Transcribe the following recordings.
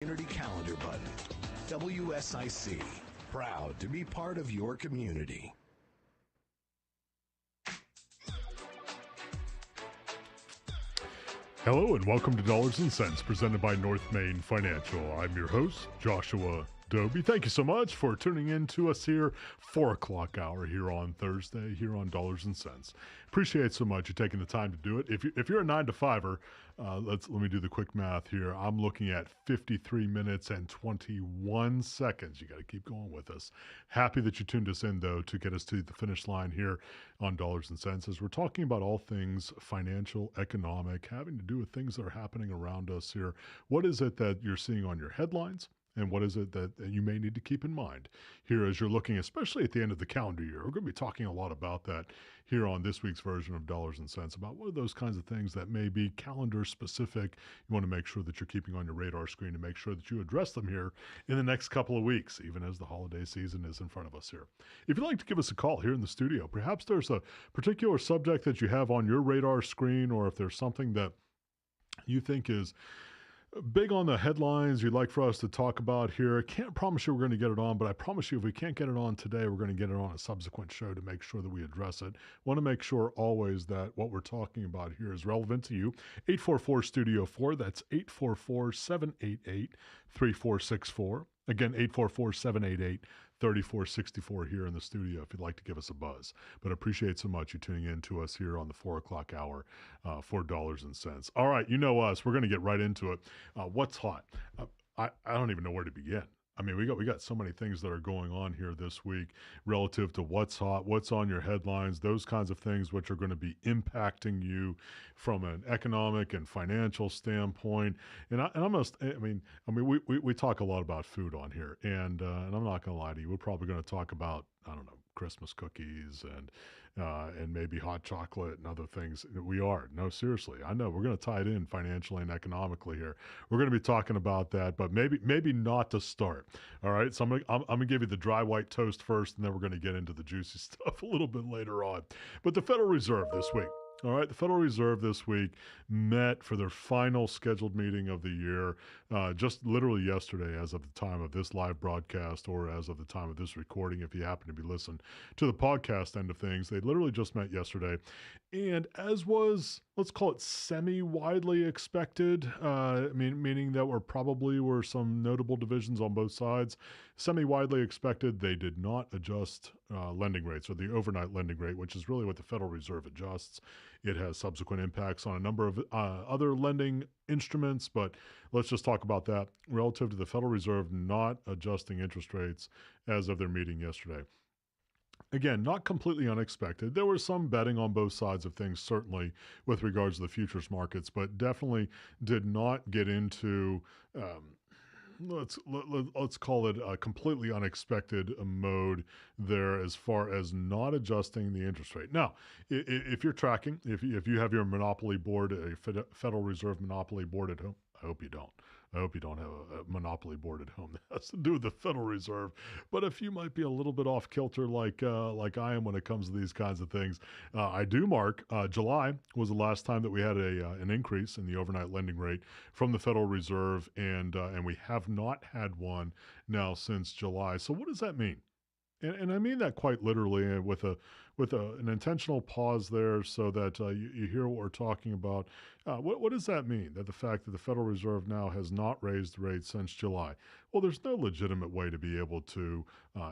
Community calendar button. WSIC, proud to be part of your community. Hello and welcome to Dollars and Cents, presented by North Main Financial. I'm your host, Joshua Dobi. Thank you so much for tuning in to us here, 4 o'clock hour here on Thursday, here on Dollars and Cents. Appreciate so much you taking the time to do it. If you're a 9-to-5er, let me do the quick math here. I'm looking at 53 minutes and 21 seconds. You got to keep going with us. Happy that you tuned us in, though, to get us to the finish line here on Dollars and Cents, as we're talking about all things financial, economic, having to do with things that are happening around us here. What is it that you're seeing on your headlines? And what is it that you may need to keep in mind here as you're looking, especially at the end of the calendar year? We're going to be talking a lot about that here on this week's version of Dollars and Cents, about what are those kinds of things that may be calendar specific. You want to make sure that you're keeping on your radar screen to make sure that you address them here in the next couple of weeks, even as the holiday season is in front of us here. If you'd like to give us a call here in the studio, perhaps there's a particular subject that you have on your radar screen, or if there's something that you think is big on the headlines you'd like for us to talk about here. I can't promise you we're going to get it on, but I promise you if we can't get it on today, we're going to get it on a subsequent show to make sure that we address it. Want to make sure always that what we're talking about here is relevant to you. 844-STUDIO-4, that's 844-788-3464. Again, 844-788-3464 here in the studio if you'd like to give us a buzz. But I appreciate so much you tuning in to us here on the 4 o'clock hour for Dollars and Cents. All right, you know us. We're going to get right into it. What's hot? I don't even know where to begin. I mean, we got so many things that are going on here this week relative to what's hot, what's on your headlines, those kinds of things which are going to be impacting you from an economic and financial standpoint. And we talk a lot about food on here, and I'm not going to lie to you. We're probably going to talk about, I don't know, Christmas cookies and maybe hot chocolate and other things. No, seriously, I know we're going to tie it in financially and economically here. We're going to be talking about that, but maybe not to start. All right, so I'm going to give you the dry white toast first, and then we're going to get into the juicy stuff a little bit later on. But the Federal Reserve this week. All right, the Federal Reserve this week met for their final scheduled meeting of the year, just literally yesterday as of the time of this live broadcast, or as of the time of this recording, if you happen to be listening to the podcast end of things. They literally just met yesterday. And as was, let's call it semi-widely expected, meaning that were some notable divisions on both sides. Semi-widely expected, they did not adjust lending rates, or the overnight lending rate, which is really what the Federal Reserve adjusts. It has subsequent impacts on a number of other lending instruments, but let's just talk about that relative to the Federal Reserve not adjusting interest rates as of their meeting yesterday. Again, not completely unexpected. There was some betting on both sides of things, certainly with regards to the futures markets, but definitely did not get into let's call it a completely unexpected mode there as far as not adjusting the interest rate. Now, if you're tracking, if you have your monopoly board, a Federal Reserve monopoly board at home, I hope you don't. I hope you don't have a monopoly board at home that has to do with the Federal Reserve. But if you might be a little bit off kilter like I am when it comes to these kinds of things, I do mark July was the last time that we had an increase in the overnight lending rate from the Federal Reserve, and we have not had one now since July. So what does that mean? And I mean that quite literally, with an intentional pause there, so that you hear what we're talking about. What does that mean? That the fact that the Federal Reserve now has not raised rates since July? Well, there's no legitimate way to be able to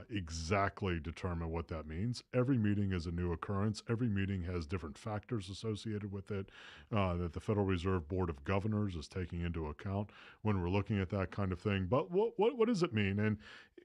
exactly determine what that means. Every meeting is a new occurrence. Every meeting has different factors associated with it that the Federal Reserve Board of Governors is taking into account when we're looking at that kind of thing. But what does it mean? And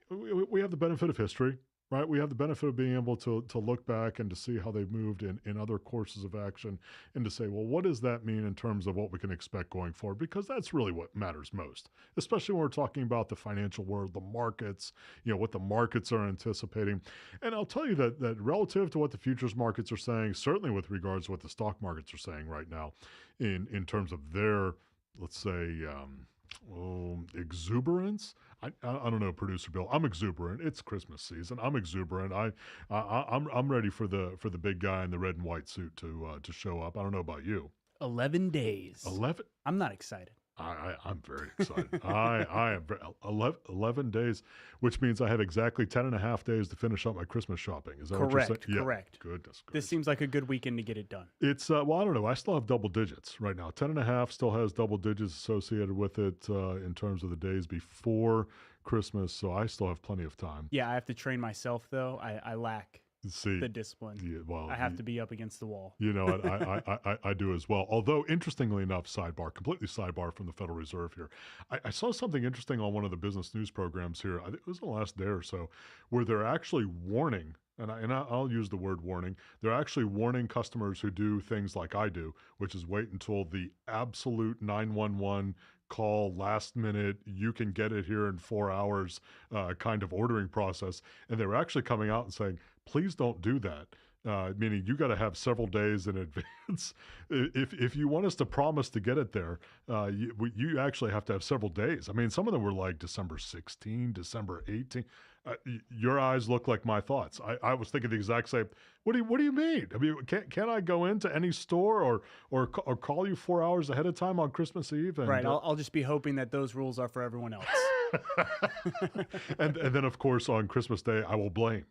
we have the benefit of history. Right, we have the benefit of being able to look back and to see how they've moved in other courses of action, and to say, well, what does that mean in terms of what we can expect going forward? Because that's really what matters most, especially when we're talking about the financial world, the markets, what the markets are anticipating. And I'll tell you that relative to what the futures markets are saying, certainly with regards to what the stock markets are saying right now, in terms of their, let's say, exuberance. I don't know, Producer Bill. I'm exuberant. It's Christmas season. I'm exuberant. I'm ready for the big guy in the red and white suit to show up. I don't know about you. 11 days. 11? I'm not excited. I'm very excited. I am 11 days, which means I have exactly 10 and a half days to finish up my Christmas shopping. Is that what you're saying? Correct. Goodness This gracious. seems like a good weekend to get it done. It's, well, I don't know. I still have double digits right now. 10 and a half still has double digits associated with it in terms of the days before Christmas. So I still have plenty of time. Yeah, I have to train myself, though. I lack See, the discipline. yeah, well, I have to be up against the wall. You know, I do as well. Although, interestingly enough, completely sidebar from the Federal Reserve here. I saw something interesting on one of the business news programs here. I think it was the last day or so, where they're actually warning, I'll use the word warning. They're actually warning customers who do things like I do, which is wait until the absolute 911 call, last minute, you can get it here in 4 hours kind of ordering process. And they were actually coming out and saying, please don't do that. Meaning you got to have several days in advance. If you want us to promise to get it there, you actually have to have several days. I mean, some of them were like December 16, December 18. Your eyes look like my thoughts. I was thinking the exact same. What do you mean? I mean, can I go into any store or call you 4 hours ahead of time on Christmas Eve? And, Right. I'll just be hoping that those rules are for everyone else. and then, of course, on Christmas Day, I will blame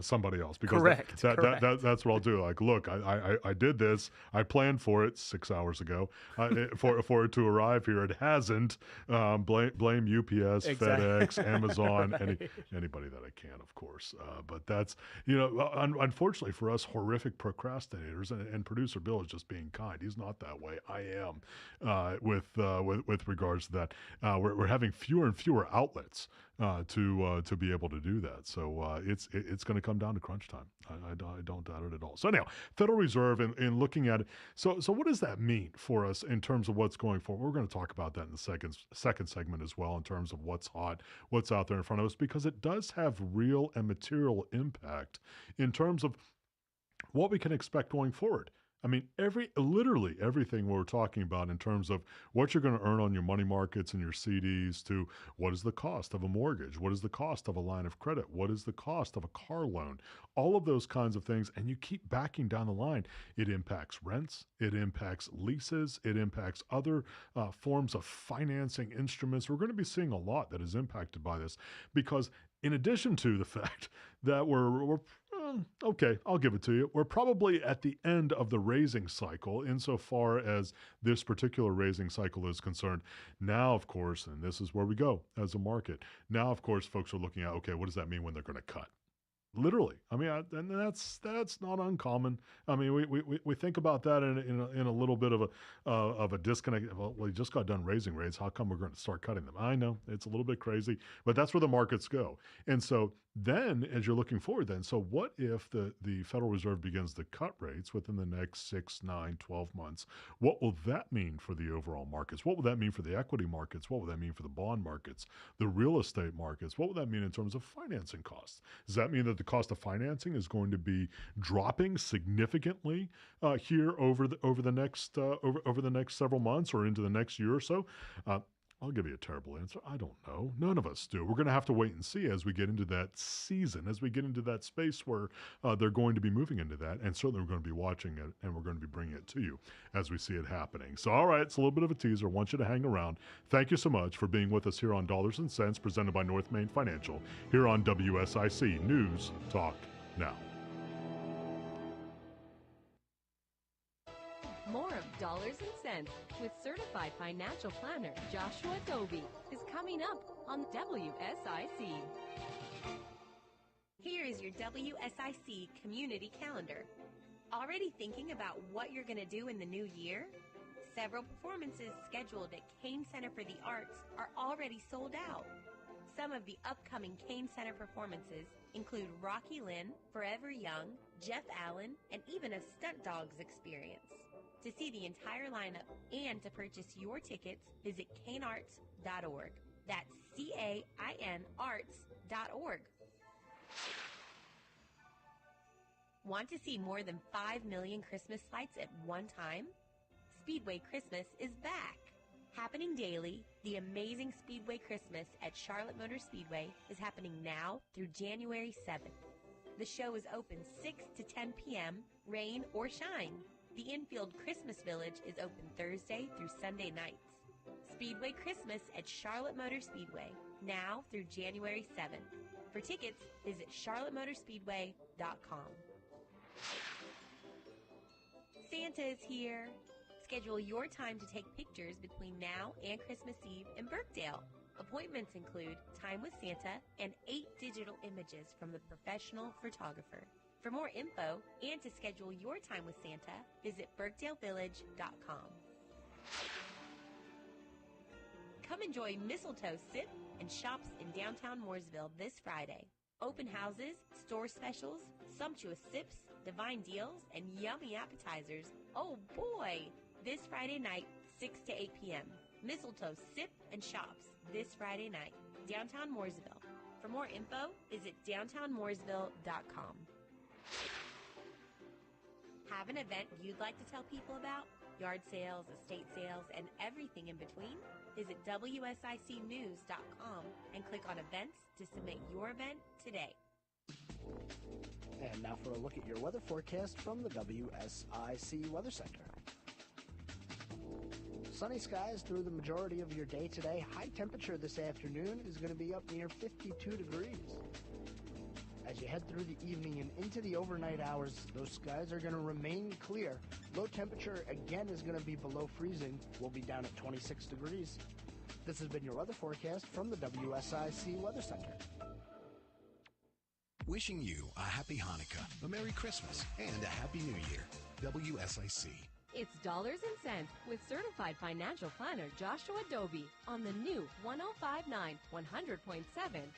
somebody else because Correct. that's what I'll do. Like, look, I did this. I planned for it 6 hours ago for it to arrive here. It hasn't. Blame UPS, Exactly. FedEx, Amazon, anybody that I can, of course. But that's, unfortunately for us horrific procrastinators, and producer Bill is just being kind. He's not that way. I am with regards to that. We're having fewer and fewer outlets to be able to do that. So it's going to come down to crunch time. I don't doubt it at all. So anyhow, Federal Reserve in looking at it. So what does that mean for us in terms of what's going forward? We're going to talk about that in the second segment as well, in terms of what's hot, what's out there in front of us, because it does have real and material impact in terms of what we can expect going forward. I mean, literally everything we're talking about in terms of what you're going to earn on your money markets and your CDs, to what is the cost of a mortgage? What is the cost of a line of credit? What is the cost of a car loan? All of those kinds of things. And you keep backing down the line. It impacts rents. It impacts leases. It impacts other forms of financing instruments. We're going to be seeing a lot that is impacted by this, because in addition to the fact that we're okay, I'll give it to you. We're probably at the end of the raising cycle insofar as this particular raising cycle is concerned. Now, of course, and this is where we go as a market. Now, of course, folks are looking at, okay, what does that mean when they're going to cut? Literally. I mean, and that's not uncommon. I mean, we think about that in a little bit of a disconnect. Well, we just got done raising rates. How come we're going to start cutting them? I know it's a little bit crazy, but that's where the markets go. And so then, as you're looking forward, so what if the Federal Reserve begins to cut rates within the next 6, 9, 12 months? What will that mean for the overall markets? What will that mean for the equity markets? What will that mean for the bond markets, the real estate markets? What will that mean in terms of financing costs? Does that mean that the cost of financing is going to be dropping significantly here over the next several months or into the next year or so? I'll give you a terrible answer. I don't know. None of us do. We're going to have to wait and see as we get into that season, as we get into that space where they're going to be moving into that. And certainly we're going to be watching it, and we're going to be bringing it to you as we see it happening. So, all right, it's a little bit of a teaser. I want you to hang around. Thank you so much for being with us here on Dollars and Cents, presented by North Main Financial, here on WSIC News Talk Now. More of Dollars and Cents with certified financial planner Joshua Dobi is coming up on WSIC. Here is your WSIC community calendar. Already thinking about what you're going to do in the new year? Several performances scheduled at Kane Center for the Arts are already sold out. Some of the upcoming Kane Center performances include Rocky Lynn, Forever Young, Jeff Allen, and even a Stunt Dogs experience. To see the entire lineup and to purchase your tickets, visit canearts.org. That's CAIN arts.org. Want to see more than 5 million Christmas lights at one time? Speedway Christmas is back. Happening daily, the amazing Speedway Christmas at Charlotte Motor Speedway is happening now through January 7th. The show is open 6 to 10 p.m., rain or shine. The Infield Christmas Village is open Thursday through Sunday nights. Speedway Christmas at Charlotte Motor Speedway, now through January 7th. For tickets, visit charlottemotorspeedway.com. Santa is here. Schedule your time to take pictures between now and Christmas Eve in Birkdale. Appointments include time with Santa and 8 digital images from the professional photographer. For more info and to schedule your time with Santa, visit birkdalevillage.com. Come enjoy mistletoe sip and shops in downtown Mooresville this Friday. Open houses, store specials, sumptuous sips, divine deals, and yummy appetizers. Oh boy! This Friday night, 6 to 8 p.m. Mistletoe Sip and Shops this Friday night, downtown Mooresville. For more info, visit downtownmooresville.com. Have an event you'd like to tell people about? Yard sales, estate sales, and everything in between? Visit WSICnews.com and click on events to submit your event today. And now for a look at your weather forecast from the WSIC Weather Center. Sunny skies through the majority of your day today. High temperature this afternoon is going to be up near 52 degrees. As you head through the evening and into the overnight hours, those skies are going to remain clear. Low temperature again is going to be below freezing. We'll be down at 26 degrees. This has been your weather forecast from the WSIC Weather Center. Wishing you a happy Hanukkah, a Merry Christmas, and a Happy New Year. WSIC. It's dollars and cents with certified financial planner Joshua Dobi on the new 105.9 100.7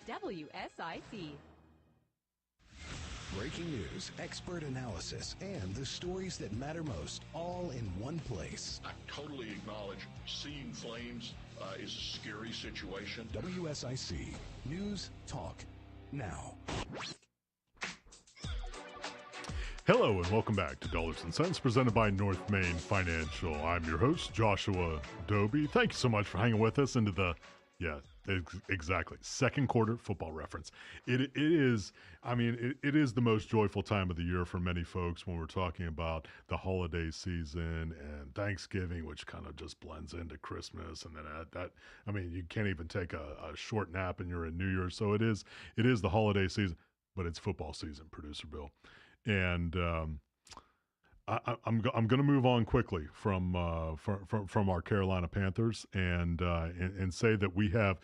WSIC. Breaking news, expert analysis, and the stories that matter most, all in one place. I totally acknowledge seeing flames is a scary situation. WSIC. News, talk, now. Hello and welcome back to Dollars and Cents, presented by North Main Financial. I'm your host, Joshua Dobi. Thank you so much for hanging with us into the, exactly, second quarter football reference. It is the most joyful time of the year for many folks when we're talking about the holiday season and Thanksgiving, which kind of just blends into Christmas. And then you can't even take a short nap and you're in New Year's. So it is the holiday season, but it's football season, Producer Bill. And I'm going to move on quickly from our Carolina Panthers and say that we have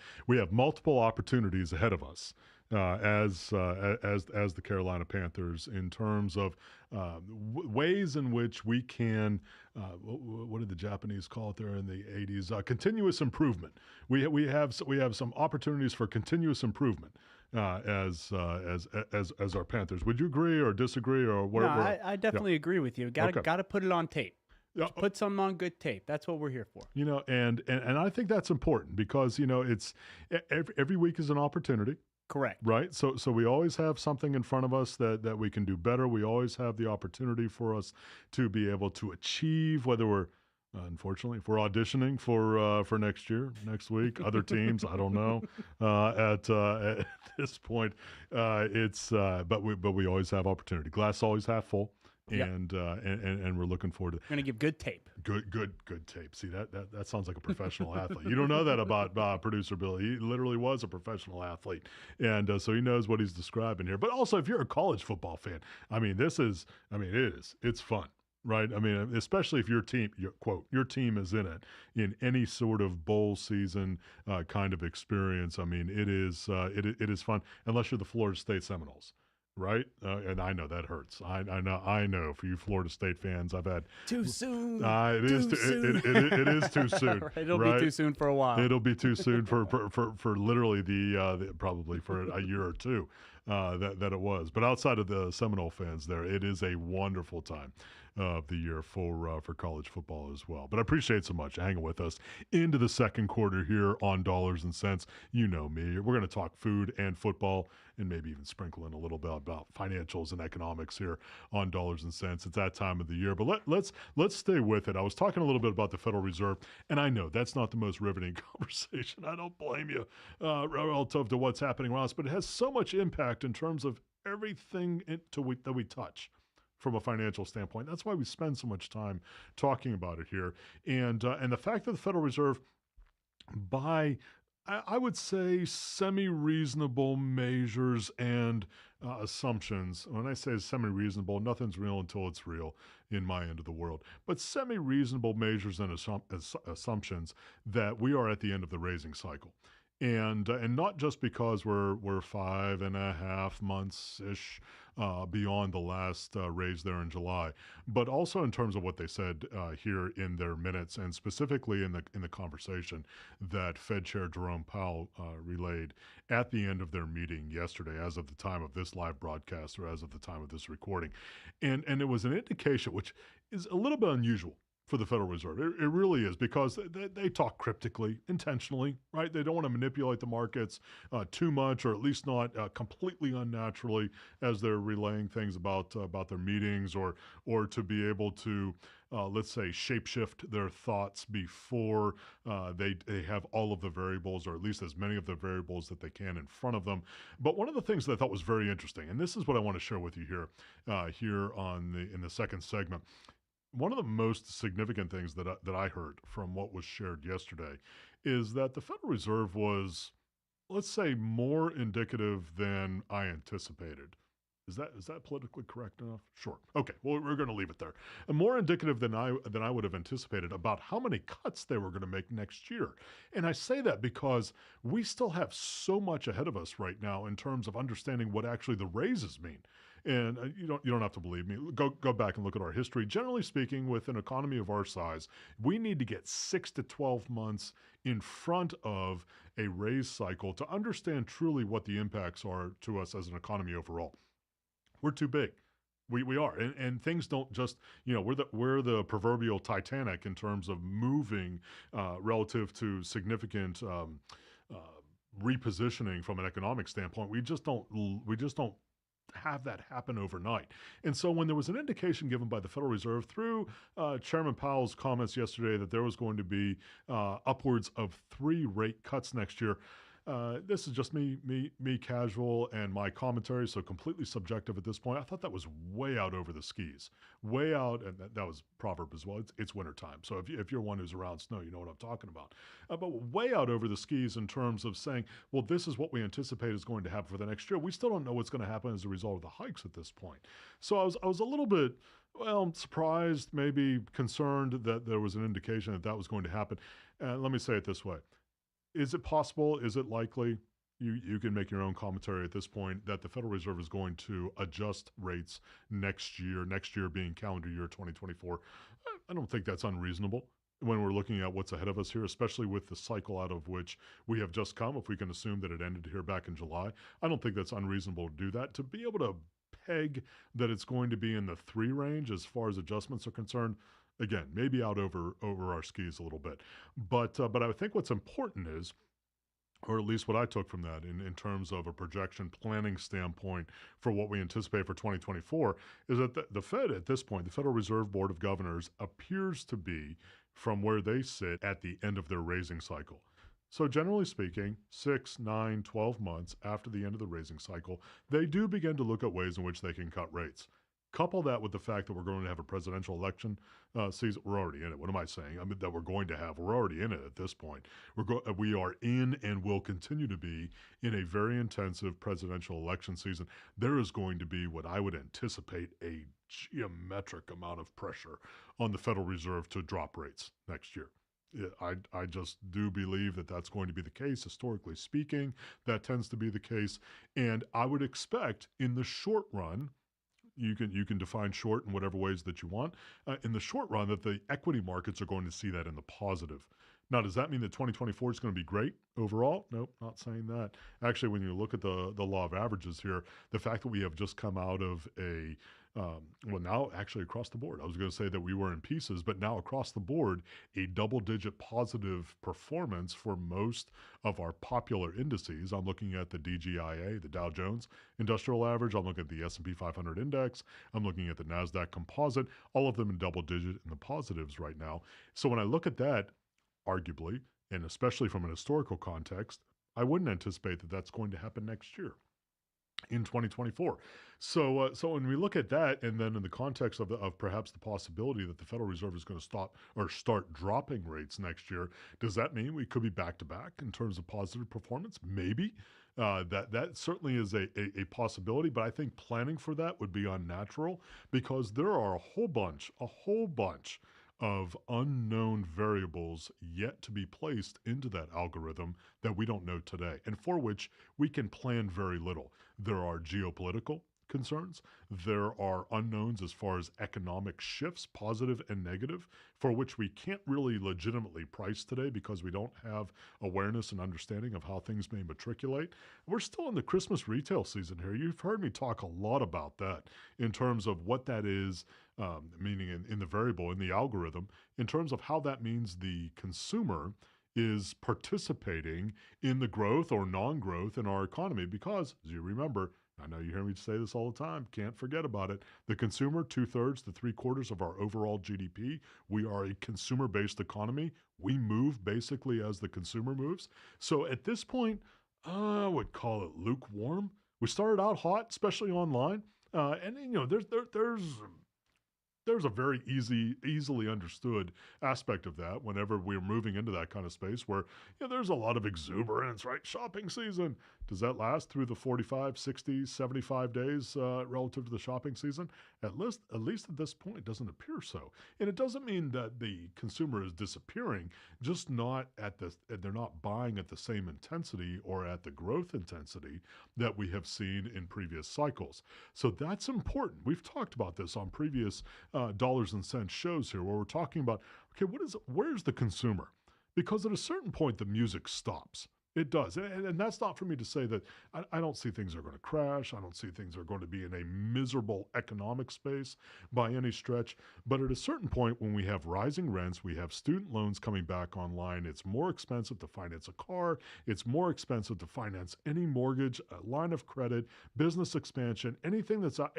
multiple opportunities ahead of us as the Carolina Panthers in terms of ways in which we can what did the Japanese call it there in the 80s? Continuous improvement. We have some opportunities for continuous improvement. As our Panthers, would you agree or disagree or what? No, I definitely agree with you. Got to put it on tape. Yeah. Put something on good tape. That's what we're here for. And I think that's important because it's every week is an opportunity. Correct. Right. So we always have something in front of us that we can do better. We always have the opportunity for us to be able to achieve, whether we're unfortunately, if we're auditioning for next year, next week, other teams, I don't know. At this point, but we always have opportunity. Glass always half full, and we're looking forward to. We're gonna give good tape. Good tape. See that sounds like a professional athlete. You don't know that about Producer Bill. He literally was a professional athlete, and so he knows what he's describing here. But also, if you're a college football fan, it's fun. Right. Especially if your team is in it in any sort of bowl season kind of experience. It is fun unless you're the Florida State Seminoles. Right. And I know that hurts. I know for you Florida State fans, I've had too soon. It is too soon. It'll be too soon for a while. It'll be too soon for literally the probably for a year or two that it was. But outside of the Seminole fans there, it is a wonderful time of the year for college football as well. But I appreciate so much hanging with us into the second quarter here on Dollars and Cents. You know me. We're going to talk food and football and maybe even sprinkle in a little bit about financials and economics here on Dollars and Cents. It's that time of the year. But let's stay with it. I was talking a little bit about the Federal Reserve, and I know that's not the most riveting conversation. I don't blame you relative to what's happening around us, but it has so much impact in terms of everything that we touch from a financial standpoint. That's why we spend so much time talking about it here. And the fact that the Federal Reserve by, I would say, semi-reasonable measures and assumptions. When I say semi-reasonable, nothing's real until it's real in my end of the world. But semi-reasonable measures and assumptions that we are at the end of the raising cycle. And not just because we're 5.5 months ish beyond the last raise there in July, but also in terms of what they said here in their minutes, and specifically in the conversation that Fed Chair Jerome Powell relayed at the end of their meeting yesterday, as of the time of this live broadcast or as of the time of this recording, and it was an indication which is a little bit unusual for the Federal Reserve. It really is, because they talk cryptically, intentionally, right? They don't want to manipulate the markets too much, or at least not completely unnaturally, as they're relaying things about their meetings, or to be able to, let's say, shapeshift their thoughts before they have all of the variables, or at least as many of the variables that they can in front of them. But one of the things that I thought was very interesting, and this is what I want to share with you here in the second segment. One of the most significant things that I heard from what was shared yesterday is that the Federal Reserve was, let's say, more indicative than I anticipated. Is that politically correct enough? Sure. Okay. Well, we're going to leave it there. And more indicative than I would have anticipated about how many cuts they were going to make next year. And I say that because we still have so much ahead of us right now in terms of understanding what actually the raises mean. And you don't have to believe me. Go back and look at our history. Generally speaking, with an economy of our size, we need to get 6 to 12 months in front of a raise cycle to understand truly what the impacts are to us as an economy overall. We're too big. We are, and things don't just, we're the proverbial Titanic in terms of moving relative to significant repositioning from an economic standpoint. We just don't have that happen overnight. And so when there was an indication given by the Federal Reserve through Chairman Powell's comments yesterday that there was going to be upwards of 3 rate cuts next year, this is just me casual and my commentary, so completely subjective at this point. I thought that was way out over the skis. Way out, and that was proverb as well. It's wintertime. So if you're one who's around snow, you know what I'm talking about. But way out over the skis in terms of saying, well, this is what we anticipate is going to happen for the next year. We still don't know what's going to happen as a result of the hikes at this point. So I was a little bit, surprised, maybe concerned that there was an indication that was going to happen. Let me say it this way. Is it possible? Is it likely? You can make your own commentary at this point that the Federal Reserve is going to adjust rates next year being calendar year 2024. I don't think that's unreasonable when we're looking at what's ahead of us here, especially with the cycle out of which we have just come. If we can assume that it ended here back in July, I don't think that's unreasonable to do that. To be able to peg that it's going to be in the 3 range as far as adjustments are concerned, again, maybe out over our skis a little bit. But I think what's important is, or at least what I took from that in terms of a projection planning standpoint for what we anticipate for 2024, is that the Fed at this point, the Federal Reserve Board of Governors, appears to be from where they sit at the end of their raising cycle. So generally speaking, 6, 9, 12 months after the end of the raising cycle, they do begin to look at ways in which they can cut rates. Couple that with the fact that we're going to have a presidential election season. We're already in it. What am I saying? I mean, that we're going to have. We're already in it at this point. We are in and will continue to be in a very intensive presidential election season. There is going to be what I would anticipate a geometric amount of pressure on the Federal Reserve to drop rates next year. I just do believe that that's going to be the case. Historically speaking, that tends to be the case. And I would expect in the short run, you can define short in whatever ways that you want. In the short run, that the equity markets are going to see that in the positive. Now, does that mean that 2024 is going to be great overall? Nope, not saying that. Actually, when you look at the law of averages here, the fact that we have just come out of now actually across the board, I was going to say that we were in pieces, but now across the board, a double-digit positive performance for most of our popular indices. I'm looking at the DJIA, the Dow Jones Industrial Average. I'm looking at the S&P 500 Index. I'm looking at the NASDAQ Composite, all of them in double-digit in the positives right now. So when I look at that, arguably, and especially from an historical context, I wouldn't anticipate that that's going to happen next year. in 2024. So when we look at that, and then in the context of perhaps the possibility that the Federal Reserve is going to stop or start dropping rates next year, does that mean we could be back to back in terms of positive performance? Maybe. That certainly is a possibility, but I think planning for that would be unnatural because there are a whole bunch of unknown variables yet to be placed into that algorithm that we don't know today, and for which we can plan very little. There are geopolitical concerns. There are unknowns as far as economic shifts, positive and negative, for which we can't really legitimately price today because we don't have awareness and understanding of how things may matriculate. We're still in the Christmas retail season here. You've heard me talk a lot about that in terms of what that is, meaning in the variable, in the algorithm, in terms of how that means the consumer is participating in the growth or non-growth in our economy because, as you remember, I know you hear me say this all the time, can't forget about it. The consumer, 2/3 to 3/4 of our overall GDP. We are a consumer-based economy. We move basically as the consumer moves. So at this point, I would call it lukewarm. We started out hot, especially online. And you know, there's a very easily understood aspect of that whenever we're moving into that kind of space where there's a lot of exuberance, right? Shopping season. Does that last through the 45, 60, 75 days relative to the shopping season? At least at this point, it doesn't appear so. And it doesn't mean that the consumer is disappearing, just not they're not buying at the same intensity or at the growth intensity that we have seen in previous cycles. So that's important. We've talked about this on previous dollars and cents shows here where we're talking about, okay, where's the consumer? Because at a certain point, the music stops. It does. And that's not for me to say that I don't see things are going to crash. I don't see things are going to be in a miserable economic space by any stretch. But at a certain point, when we have rising rents, we have student loans coming back online, it's more expensive to finance a car. It's more expensive to finance any mortgage, a line of credit, business expansion, anything that's out.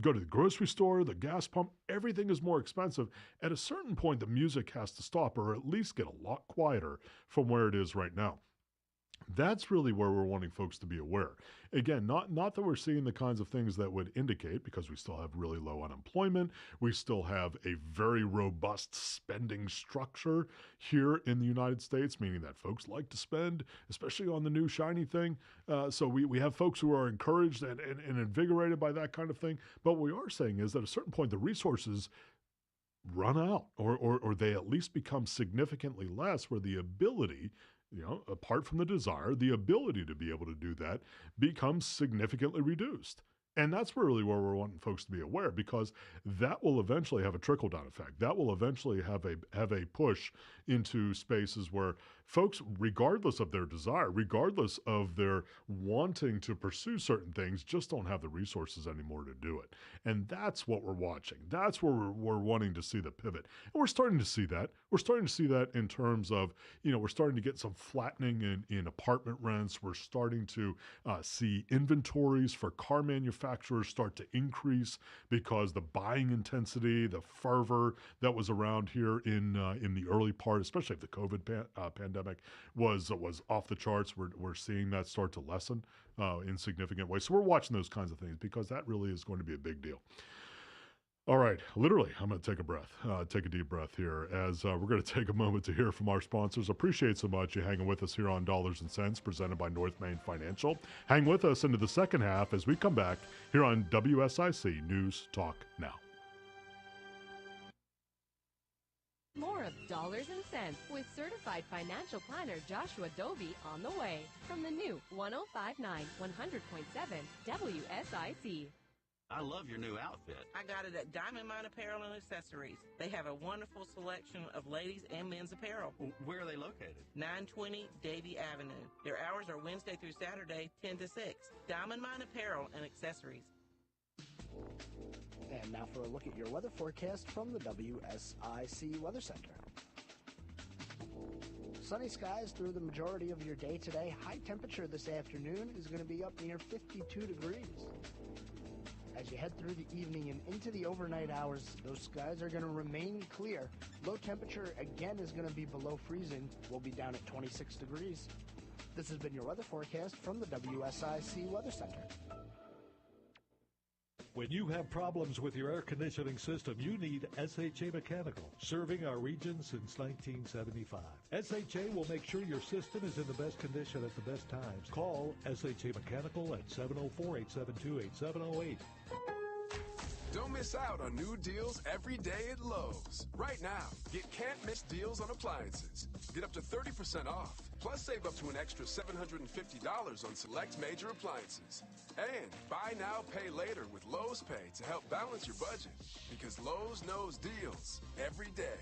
Go to the grocery store, the gas pump, everything is more expensive. At a certain point, the music has to stop or at least get a lot quieter from where it is right now. That's really where we're wanting folks to be aware. Again, not that we're seeing the kinds of things that would indicate, because we still have really low unemployment, we still have a very robust spending structure here in the United States, meaning that folks like to spend, especially on the new shiny thing. So we have folks who are encouraged and invigorated by that kind of thing. But what we are saying is that at a certain point, the resources run out or they at least become significantly less, where the ability, apart from the desire, the ability to be able to do that becomes significantly reduced. And that's really where we're wanting folks to be aware, because that will eventually have a trickle-down effect. That will eventually have a push into spaces where folks, regardless of their desire, regardless of their wanting to pursue certain things, just don't have the resources anymore to do it. And that's what we're watching. That's where we're wanting to see the pivot. And we're starting to see that. We're starting to see that in terms of, we're starting to get some flattening in apartment rents. We're starting to see inventories for car manufacturers start to increase because the buying intensity, the fervor that was around here in the early part, especially of the COVID pandemic, was off the charts. We're seeing that start to lessen in significant ways. So we're watching those kinds of things because that really is going to be a big deal. All right, literally, I'm going to take a deep breath here as we're going to take a moment to hear from our sponsors. Appreciate so much you hanging with us here on Dollars and Cents, presented by North Main Financial. Hang with us into the second half as we come back here on WSIC News Talk Now. More of Dollars and Cents with certified financial planner Joshua Dobi on the way from the new 105.9 100.7 WSIC. I love your new outfit. I got it at Diamond Mine Apparel and Accessories. They have a wonderful selection of ladies and men's apparel. Where are they located? 920 Davie Avenue. Their hours are Wednesday through Saturday, 10 to 6. Diamond Mine Apparel and Accessories. And now for a look at your weather forecast from the WSIC Weather Center. Sunny skies through the majority of your day today. High temperature this afternoon is going to be up near 52 degrees. As you head through the evening and into the overnight hours, those skies are going to remain clear. Low temperature again is going to be below freezing. We'll be down at 26 degrees. This has been your weather forecast from the WSIC Weather Center. When you have problems with your air conditioning system, you need SHA Mechanical, serving our region since 1975. SHA will make sure your system is in the best condition at the best times. Call SHA Mechanical at 704-872-8708. Don't miss out on new deals every day at Lowe's. Right now, get can't-miss deals on appliances. Get up to 30% off. Plus, save up to an extra $750 on select major appliances. And buy now, pay later with Lowe's Pay to help balance your budget. Because Lowe's knows deals every day.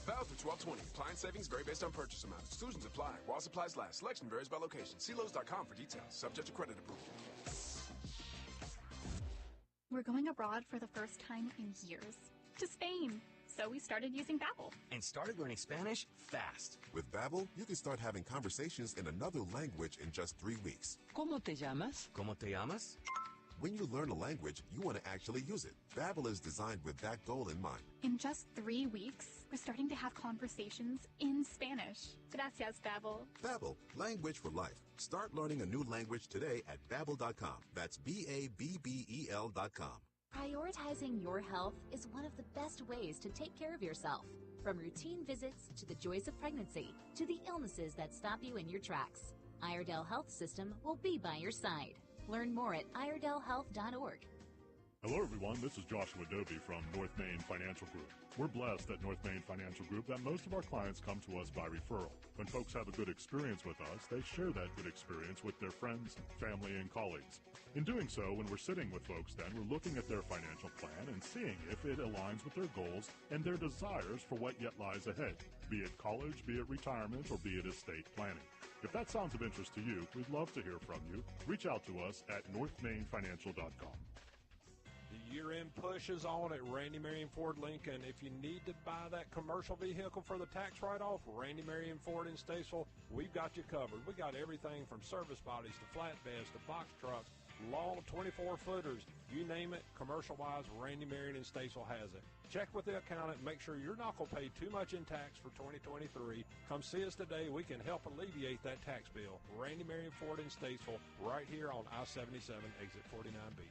Valid through 12/20. Appliance savings vary based on purchase amount. Exclusions apply. While supplies last. Selection varies by location. See Lowe's.com for details. Subject to credit approval. We're going abroad for the first time in years. To Spain. So we started using Babbel. And started learning Spanish fast. With Babbel, you can start having conversations in another language in just 3 weeks. ¿Cómo te llamas? ¿Cómo te llamas? When you learn a language, you want to actually use it. Babbel is designed with that goal in mind. In just 3 weeks, we're starting to have conversations in Spanish. Gracias, Babbel. Babbel, language for life. Start learning a new language today at Babbel.com. That's BABBEL.com. Prioritizing your health is one of the best ways to take care of yourself. From routine visits to the joys of pregnancy to the illnesses that stop you in your tracks, Iredell Health System will be by your side. Learn more at iredellhealth.org. Hello, everyone. This is Joshua Dobi from North Main Financial Group. We're blessed at North Main Financial Group that most of our clients come to us by referral. When folks have a good experience with us, they share that good experience with their friends, family, and colleagues. In doing so, when we're sitting with folks then, we're looking at their financial plan and seeing if it aligns with their goals and their desires for what yet lies ahead, be it college, be it retirement, or be it estate planning. If that sounds of interest to you, we'd love to hear from you. Reach out to us at northmainfinancial.com. The year-end push is on at Randy Marion Ford Lincoln. If you need to buy that commercial vehicle for the tax write-off, Randy Marion Ford in Statesville, we've got you covered. We got everything from service bodies to flatbeds to box trucks, long 24-footers, you name it, commercial-wise, Randy Marion in Statesville has it. Check with the accountant. Make sure you're not going to pay too much in tax for 2023. Come see us today. We can help alleviate that tax bill. Randy Marion Ford in Statesville, right here on I-77, exit 49B.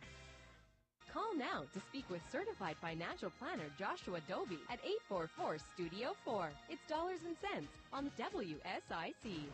Call now to speak with certified financial planner Joshua Dobi at 844-STUDIO-4. It's dollars and cents on WSIC.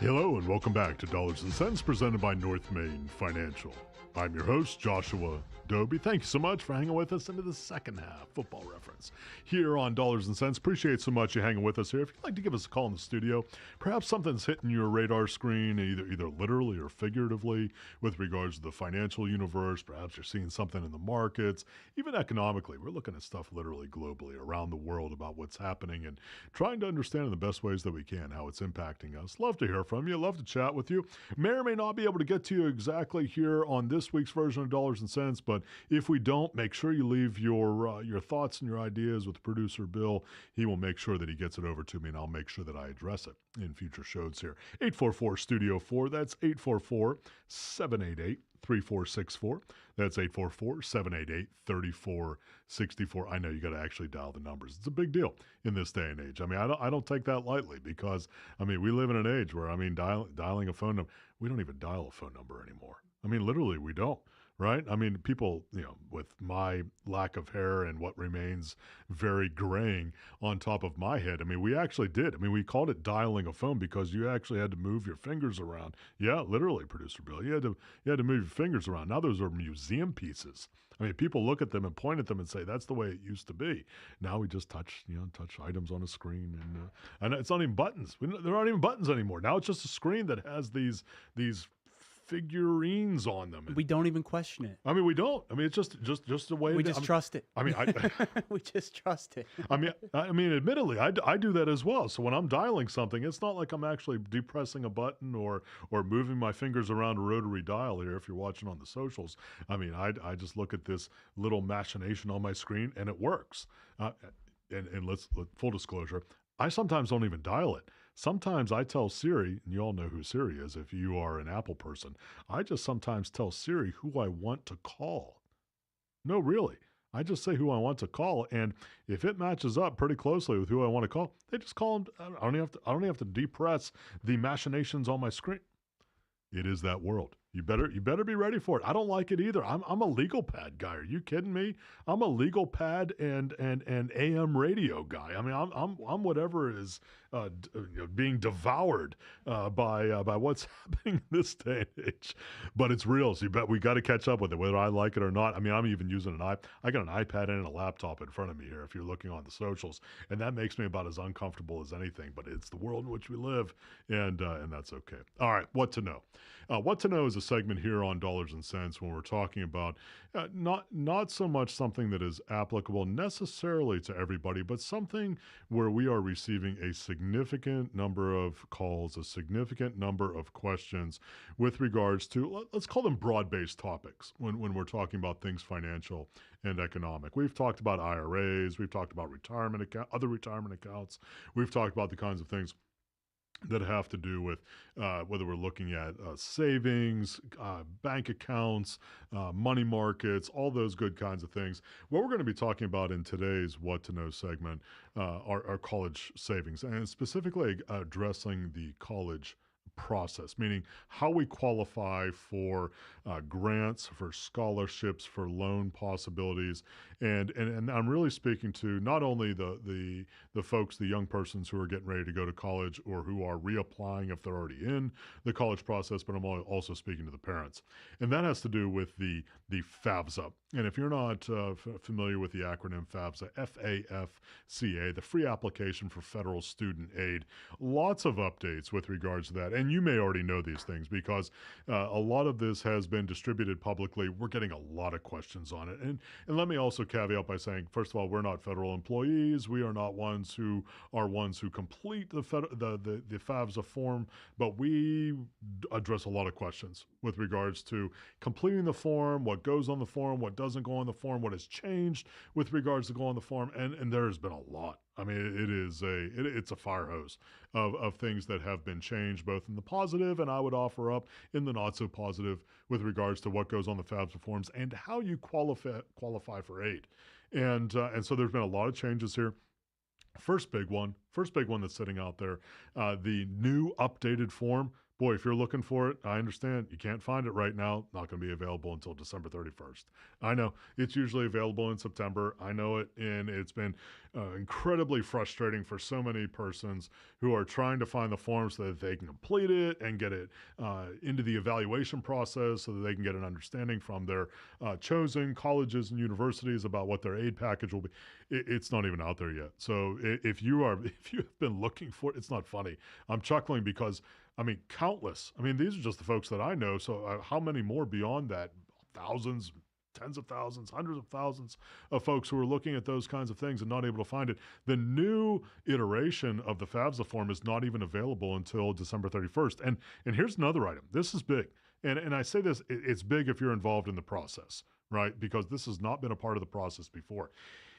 Hello and welcome back to Dollars and Cents presented by North Main Financial. I'm your host, Joshua Dobi. Thank you so much for hanging with us into the second half, Football Reference, here on Dollars and Cents. Appreciate so much you hanging with us here. If you'd like to give us a call in the studio, perhaps something's hitting your radar screen, either literally or figuratively, with regards to the financial universe. Perhaps you're seeing something in the markets, even economically. We're looking at stuff literally globally around the world about what's happening and trying to understand in the best ways that we can how it's impacting us. Love to hear from you. Love to chat with you. May or may not be able to get to you exactly here on this week's version of Dollars and Cents, but if we don't, make sure you leave your thoughts and your ideas with producer Bill. He will make sure that he gets it over to me, and I'll make sure that I address it in future shows here. 844-STUDIO-4. That's 844-788-3464. That's 844-788-3464. I know you got to actually dial the numbers. It's a big deal in this day and age. I mean, I don't take that lightly because, I mean, we live in an age where, I mean, dialing a phone number, we don't even dial a phone number anymore. I mean, literally, we don't, right? I mean, people, with my lack of hair and what remains very graying on top of my head, I mean, we actually did. I mean, we called it dialing a phone because you actually had to move your fingers around. Yeah, literally, Producer Bill. You had to move your fingers around. Now those are museum pieces. I mean, people look at them and point at them and say, that's the way it used to be. Now we just touch items on a screen, and it's not even buttons. There aren't even buttons anymore. Now it's just a screen that has these figurines on them. We don't even question it. I mean, we don't. I mean, it's just the way we just trust it. I mean, we just trust it. I mean, admittedly, I do that as well. So when I'm dialing something, it's not like I'm actually depressing a button or moving my fingers around a rotary dial here. If you're watching on the socials, I mean, I just look at this little machination on my screen and it works. And let's full disclosure, I sometimes don't even dial it. Sometimes I tell Siri, and you all know who Siri is if you are an Apple person, I just sometimes tell Siri who I want to call. No, really. I just say who I want to call, and if it matches up pretty closely with who I want to call, they just call them. I don't even have to depress the machinations on my screen. It is that world. You better be ready for it. I don't like it either. I'm a legal pad guy. Are you kidding me? I'm a legal pad and AM radio guy. I mean, I'm whatever is being devoured by what's happening in this day and age. But it's real. So you bet we got to catch up with it, whether I like it or not. I mean, I'm even using I got an iPad and a laptop in front of me here. If you're looking on the socials, and that makes me about as uncomfortable as anything. But it's the world in which we live, and that's okay. All right, what to know. What to know is a segment here on Dollars and Cents when we're talking about not so much something that is applicable necessarily to everybody, but something where we are receiving a significant number of calls, a significant number of questions with regards to, let's call them broad-based topics when we're talking about things financial and economic. We've talked about IRAs, we've talked about other retirement accounts, we've talked about the kinds of things that have to do with whether we're looking at savings, bank accounts, money markets, all those good kinds of things. What we're going to be talking about in today's What to Know segment are college savings, and specifically addressing the college process, meaning how we qualify for grants, for scholarships, for loan possibilities, and I'm really speaking to not only the folks, the young persons who are getting ready to go to college or who are reapplying if they're already in the college process, but I'm also speaking to the parents, and that has to do with the FAFSA. And if you're not familiar with the acronym FAFSA, FAFCA, the Free Application for Federal Student Aid, lots of updates with regards to that. And you may already know these things because a lot of this has been distributed publicly. We're getting a lot of questions on it. And let me also caveat by saying, first of all, we're not federal employees. We are not ones who complete the FAFSA form, but we address a lot of questions with regards to completing the form, what goes on the form, what doesn't go on the form, what has changed with regards to go on the form, and there's been a lot. I mean, it's a fire hose of things that have been changed, both in the positive and I would offer up in the not so positive with regards to what goes on the FAFSA forms and how you qualify for aid. And so there's been a lot of changes here. First big one that's sitting out there, the new updated form. Boy, if you're looking for it, I understand you can't find it right now. Not going to be available until December 31st. I know it's usually available in September. I know it, and it's been incredibly frustrating for so many persons who are trying to find the form so that they can complete it and get it into the evaluation process so that they can get an understanding from their chosen colleges and universities about what their aid package will be. It's not even out there yet. So if you have been looking for it, it's not funny. I'm chuckling because countless. These are just the folks that I know. So how many more beyond that? Thousands, tens of thousands, hundreds of thousands of folks who are looking at those kinds of things and not able to find it. The new iteration of the FAFSA form is not even available until December 31st. And here's another item. This is big. And I say this, it's big if you're involved in the process, right? Because this has not been a part of the process before.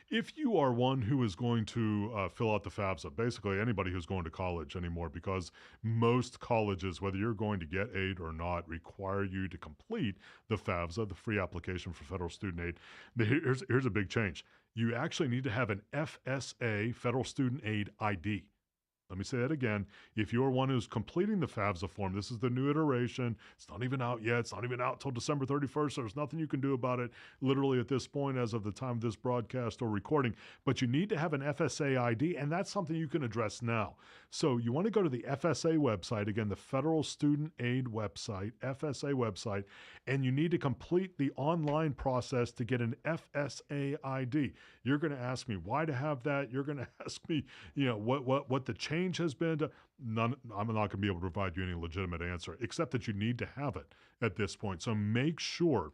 If you are one who is going to fill out the FAFSA, basically anybody who's going to college anymore, because most colleges, whether you're going to get aid or not, require you to complete the FAFSA, the Free Application for Federal Student Aid. Here's a big change. You actually need to have an FSA, Federal Student Aid ID. Let me say that again. If you're one who's completing the FAFSA form, this is the new iteration. It's not even out yet. It's not even out till December 31st. So there's nothing you can do about it literally at this point as of the time of this broadcast or recording. But you need to have an FSA ID, and that's something you can address now. So you want to go to the FSA website, again, the Federal Student Aid website, FSA website, and you need to complete the online process to get an FSA ID. You're going to ask me why to have that. You're going to ask me, what the change has been. I'm not going to be able to provide you any legitimate answer, except that you need to have it at this point. So make sure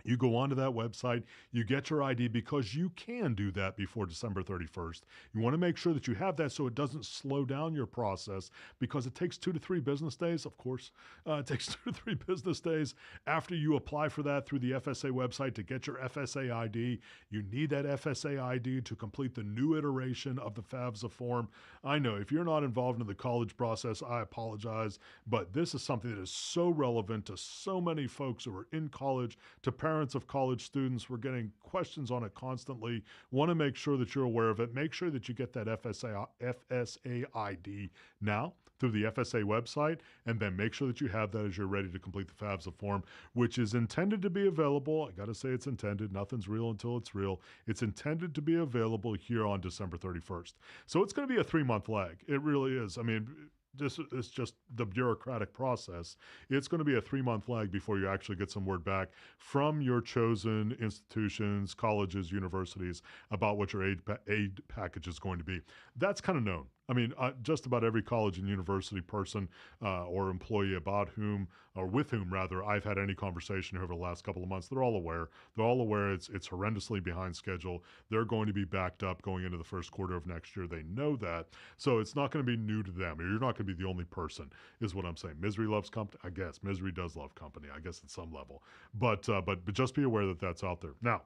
you go onto that website, you get your ID, because you can do that before December 31st. You want to make sure that you have that so it doesn't slow down your process, because it takes 2 to 3 business days, of course. It takes 2 to 3 business days after you apply for that through the FSA website to get your FSA ID. You need that FSA ID to complete the new iteration of the FAFSA form. I know if you're not involved in the college process, I apologize, but this is something that is so relevant to so many folks who are in college, to parents parents of college students. We're getting questions on it constantly. Want to make sure that you're aware of it. Make sure that you get that FSA ID now through the FSA website, and then make sure that you have that as you're ready to complete the FAFSA form, which is intended to be available. I got to say it's intended. Nothing's real until it's real. It's intended to be available here on December 31st. So it's going to be a 3-month lag. It really is. I mean, this is just the bureaucratic process. It's going to be a 3-month lag before you actually get some word back from your chosen institutions, colleges, universities about what your aid package is going to be. That's kind of known. I mean, just about every college and university person or employee about whom, or with whom rather, I've had any conversation over the last couple of months, they're all aware. They're all aware it's horrendously behind schedule. They're going to be backed up going into the first quarter of next year. They know that. So it's not going to be new to them. You're not going to be the only person, is what I'm saying. Misery loves company. I guess misery does love company, I guess at some level. But just be aware that that's out there. Now,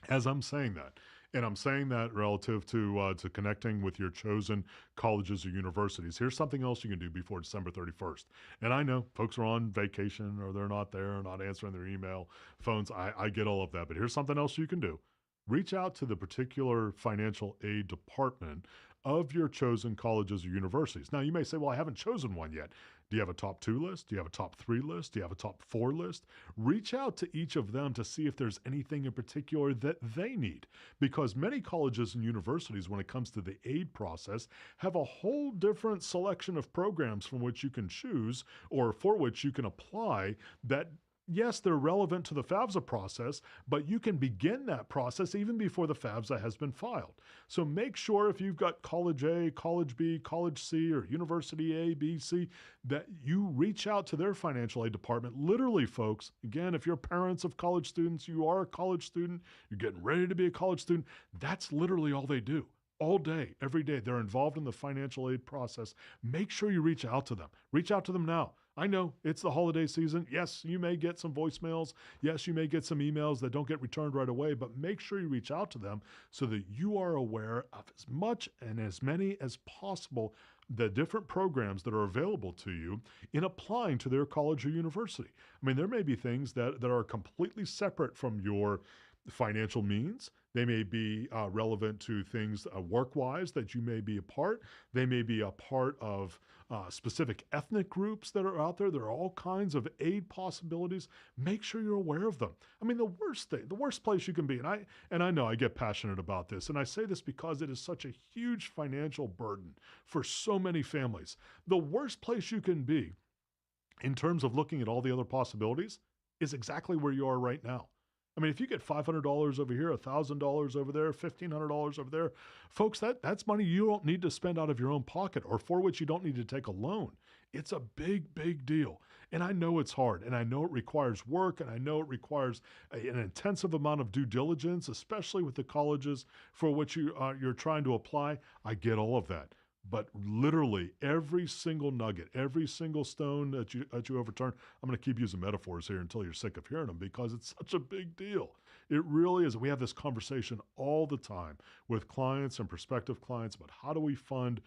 as I'm saying that, and I'm saying that relative to connecting with your chosen colleges or universities. Here's something else you can do before December 31st. And I know folks are on vacation or they're not there, not answering their email, phones. I get all of that. But here's something else you can do. Reach out to the particular financial aid department of your chosen colleges or universities. Now, you may say, well, I haven't chosen one yet. Do you have a top 2 list? Do you have a top 3 list? Do you have a top 4 list? Reach out to each of them to see if there's anything in particular that they need. Because many colleges and universities, when it comes to the aid process, have a whole different selection of programs from which you can choose or for which you can apply that, yes, they're relevant to the FAFSA process, but you can begin that process even before the FAFSA has been filed. So make sure if you've got College A, College B, College C, or University A, B, C, that you reach out to their financial aid department. Literally, folks, again, if you're parents of college students, you are a college student, you're getting ready to be a college student, that's literally all they do. All day, every day, they're involved in the financial aid process. Make sure you reach out to them. Reach out to them now. I know it's the holiday season. Yes, you may get some voicemails. Yes, you may get some emails that don't get returned right away, but make sure you reach out to them so that you are aware of as much and as many as possible the different programs that are available to you in applying to their college or university. I mean, there may be things that are completely separate from your financial means. They may be relevant to things work-wise that you may be a part. They may be a part of specific ethnic groups that are out there. There are all kinds of aid possibilities. Make sure you're aware of them. I mean, the worst place you can be, and I know I get passionate about this, and I say this because it is such a huge financial burden for so many families. The worst place you can be in terms of looking at all the other possibilities is exactly where you are right now. I mean, if you get $500 over here, $1,000 over there, $1,500 over there, folks, that's money you don't need to spend out of your own pocket or for which you don't need to take a loan. It's a big, big deal. And I know it's hard, and I know it requires work, and I know it requires an intensive amount of due diligence, especially with the colleges for which you're trying to apply. I get all of that. But literally every single nugget, every single stone that you overturn, I'm going to keep using metaphors here until you're sick of hearing them because it's such a big deal. It really is. We have this conversation all the time with clients and prospective clients about how do we fund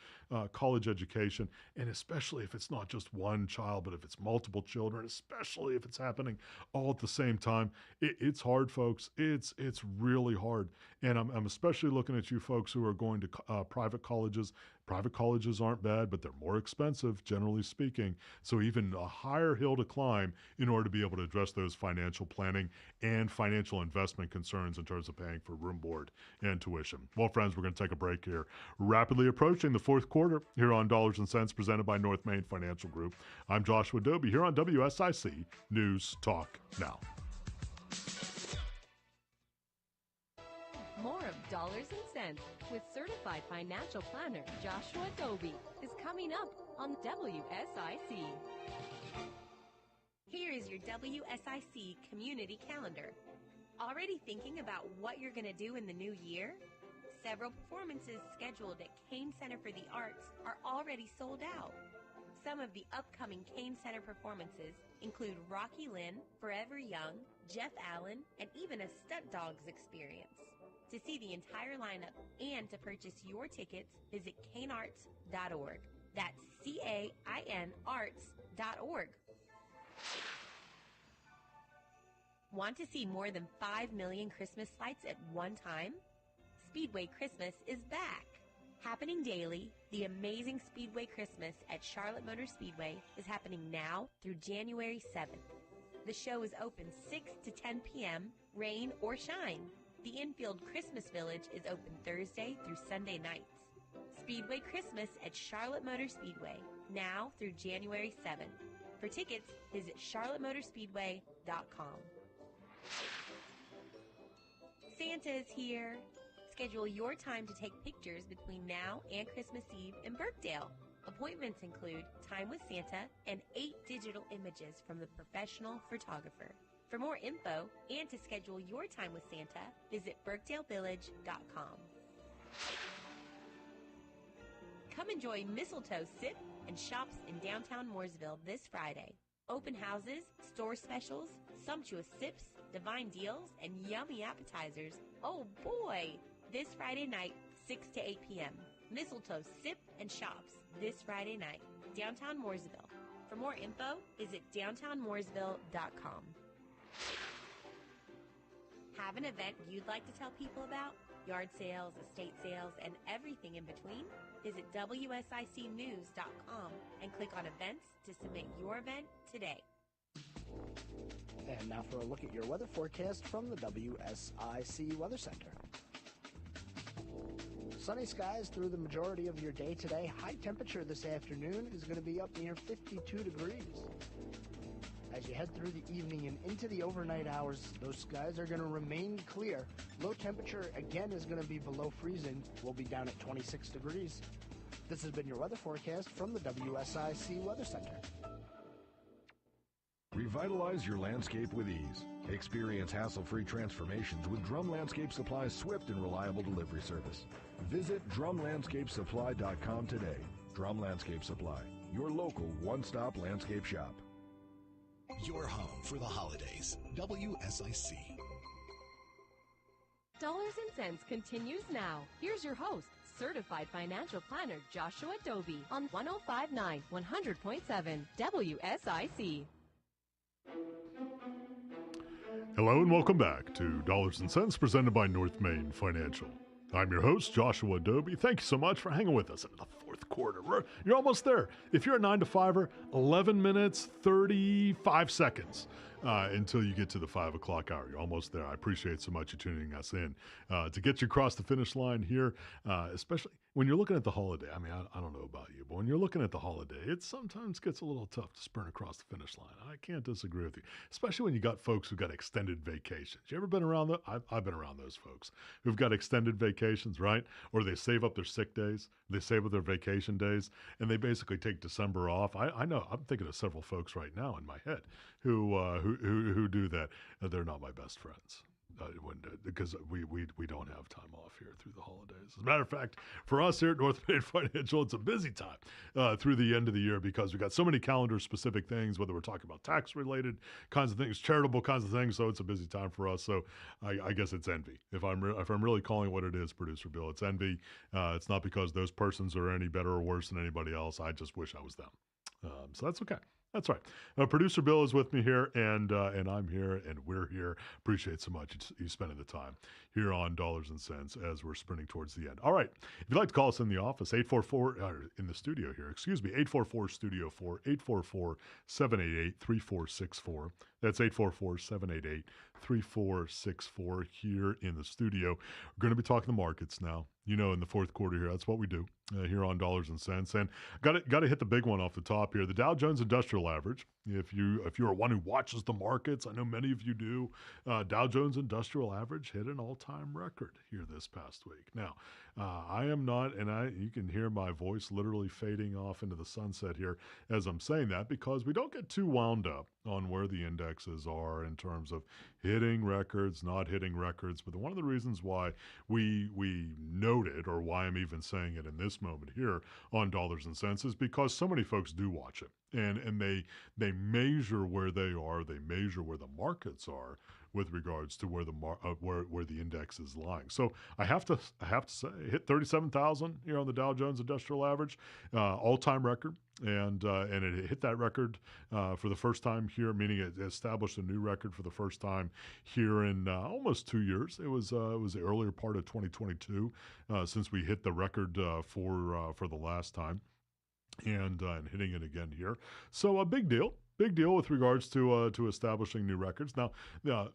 college education, and especially if it's not just one child, but if it's multiple children, especially if it's happening all at the same time. It's hard, folks. It's really hard. And I'm especially looking at you folks who are going to private colleges. Private colleges aren't bad, but they're more expensive, generally speaking. So even a higher hill to climb in order to be able to address those financial planning and financial investment concerns in terms of paying for room, board, and tuition. Well, friends, we're going to take a break here. Rapidly approaching the fourth quarter here on Dollars and Cents, presented by North Main Financial Group. I'm Joshua Dobi here on WSIC News Talk Now. More of Dollars and Cents with certified financial planner Joshua Dobi is coming up on WSIC. Here is your WSIC community calendar. Already thinking about what you're going to do in the new year? Several performances scheduled at Kane Center for the Arts are already sold out. Some of the upcoming Kane Center performances include Rocky Lynn, Forever Young, Jeff Allen, and even a Stunt Dogs experience. To see the entire lineup and to purchase your tickets, visit canearts.org. That's CAIN arts.org. Want to see more than 5 million Christmas lights at one time? Speedway Christmas is back. Happening daily, the amazing Speedway Christmas at Charlotte Motor Speedway is happening now through January 7th. The show is open 6 to 10 p.m., rain or shine. The infield Christmas Village is open Thursday through Sunday nights. Speedway Christmas at Charlotte Motor Speedway, now through January 7th. For tickets, visit charlottemotorspeedway.com. Santa is here. Schedule your time to take pictures between now and Christmas Eve in Birkdale. Appointments include time with Santa and 8 digital images from the professional photographer. For more info and to schedule your time with Santa, visit birkdalevillage.com. Come enjoy Mistletoe Sip and Shops in downtown Mooresville this Friday. Open houses, store specials, sumptuous sips, divine deals, and yummy appetizers. Oh boy! This Friday night, 6 to 8 p.m. Mistletoe Sip and Shops this Friday night, downtown Mooresville. For more info, visit downtownmooresville.com. Have an event you'd like to tell people about? Yard sales, estate sales, and everything in between? Visit WSICnews.com and click on events to submit your event today. And now for a look at your weather forecast from the WSIC Weather Center. Sunny skies through the majority of your day today. High temperature this afternoon is going to be up near 52 degrees. As you head through the evening and into the overnight hours, those skies are going to remain clear. Low temperature, again, is going to be below freezing. We'll be down at 26 degrees. This has been your weather forecast from the WSIC Weather Center. Revitalize your landscape with ease. Experience hassle-free transformations with Drum Landscape Supply's swift and reliable delivery service. Visit drumlandscapesupply.com today. Drum Landscape Supply, your local one-stop landscape shop. Your home for the holidays. WSIC. Dollars and Cents continues now. Here's your host, Certified Financial Planner Joshua Dobi on 105.9, 100.7 WSIC. Hello and welcome back to Dollars and Cents presented by North Main Financial. I'm your host, Joshua Dobi. Thank you so much for hanging with us in the fourth quarter. You're almost there. If you're a 9 to 5er, 11 minutes, 35 seconds until you get to the 5 o'clock hour. You're almost there. I appreciate so much you tuning us in to get you across the finish line here, especially when you're looking at the holiday. I mean, I don't know about you, but when you're looking at the holiday, it sometimes gets a little tough to sprint across the finish line. I can't disagree with you, especially when you got folks who got extended vacations. You ever been around that? I've been around those folks who've got extended vacations, right? Or they save up their sick days, they save up their vacation days, and they basically take December off. I know, I'm thinking of several folks right now in my head who do that. They're not my best friends. Because we don't have time off here through the holidays. As a matter of fact, for us here at North Main Financial, it's a busy time through the end of the year because we got so many calendar-specific things, whether we're talking about tax-related kinds of things, charitable kinds of things. So it's a busy time for us. So I guess it's envy. If I'm really calling what it is, Producer Bill, it's envy. It's not because those persons are any better or worse than anybody else. I just wish I was them. So that's okay. That's right. Producer Bill is with me here, and I'm here, and we're here. Appreciate so much you spending the time here on Dollars and Cents as we're sprinting towards the end. All right. If you'd like to call us in the office, 844, in the studio here, 844-STUDIO-4, 844-788-3464. That's 844-788-3464 here in the studio. We're going to be talking the markets now. You know, in the fourth quarter here, that's what we do here on Dollars and Cents. And got to hit the big one off the top here. The Dow Jones Industrial Average. If you're one who watches the markets, I know many of you do. Dow Jones Industrial Average hit an all-time record here this past week. Now, I am not, and you can hear my voice literally fading off into the sunset here as I'm saying that, because we don't get too wound up on where the indexes are in terms of hitting records, not hitting records. But one of the reasons why we noted, or why I'm even saying it in this moment here on Dollars and Cents, is because so many folks do watch it. And they measure where they are, they measure where the markets are with regards to where where the index is lying. So I have to say, hit 37,000 here on the Dow Jones Industrial Average, all-time record. And it hit that record for the first time here, meaning it established a new record for the first time here in almost 2 years. It was the earlier part of 2022 since we hit the record for the last time, and hitting it again here. So a big deal. Big deal with regards to establishing new records. Now,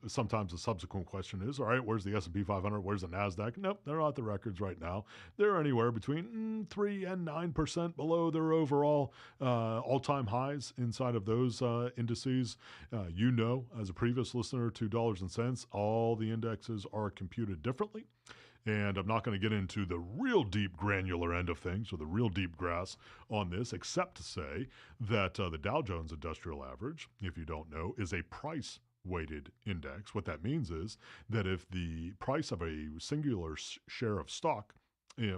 sometimes the subsequent question is, all right, where's the S&P 500? Where's the NASDAQ? Nope, they're not the records right now. They're anywhere between 3 and 9% below their overall all-time highs inside of those indices. As a previous listener to Dollars and Cents, all the indexes are computed differently. And I'm not going to get into the real deep granular end of things or the real deep grass on this, except to say that the Dow Jones Industrial Average, if you don't know, is a price-weighted index. What that means is that if the price of a singular share of stock